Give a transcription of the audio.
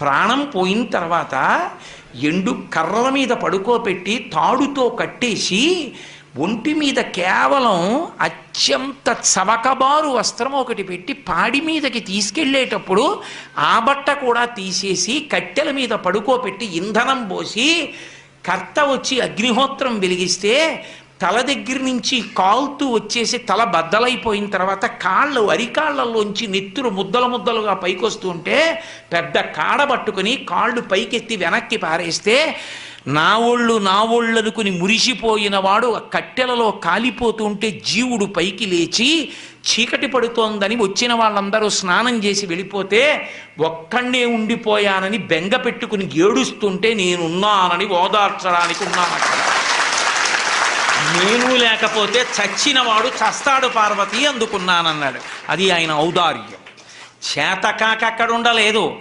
ప్రాణం పోయిన తర్వాత ఎండు కర్రల మీద పడుకోబెట్టి తాడుతో కట్టేసి ఒంటి మీద కేవలం అత్యంత చవకబారు వస్త్రం ఒకటి పెట్టి పాడి మీదకి తీసుకెళ్ళేటప్పుడు ఆ బట్ట కూడా తీసేసి కట్టెల మీద పడుకోబెట్టి ఇంధనం పోసి కర్త వచ్చి అగ్నిహోత్రం వెలిగిస్తే తల దగ్గర నుంచి కాలుతూ వచ్చేసి తల బద్దలైపోయిన తర్వాత కాళ్ళు అరికాళ్లలోంచి నెత్తురు ముద్దలు ముద్దలుగా పైకొస్తుంటే పెద్ద కాడ పట్టుకుని కాళ్ళు పైకెత్తి వెనక్కి పారేస్తే నా ఒళ్ళు అనుకుని మురిసిపోయిన వాడు కట్టెలలో కాలిపోతుంటే జీవుడు పైకి లేచి చీకటి పడుతోందని వచ్చిన వాళ్ళందరూ స్నానం చేసి వెళ్ళిపోతే ఒక్కడే ఉండిపోయానని బెంగ పెట్టుకుని ఏడుస్తుంటే నేనున్నానని ఓదార్చడానికి ఉన్నాను. నేను లేకపోతే చచ్చినవాడు చస్తాడు పార్వతి అందుకున్నానన్నాడు. అది ఆయన ఔదార్యం. చేతకాక అక్కడ ఉండలేదు.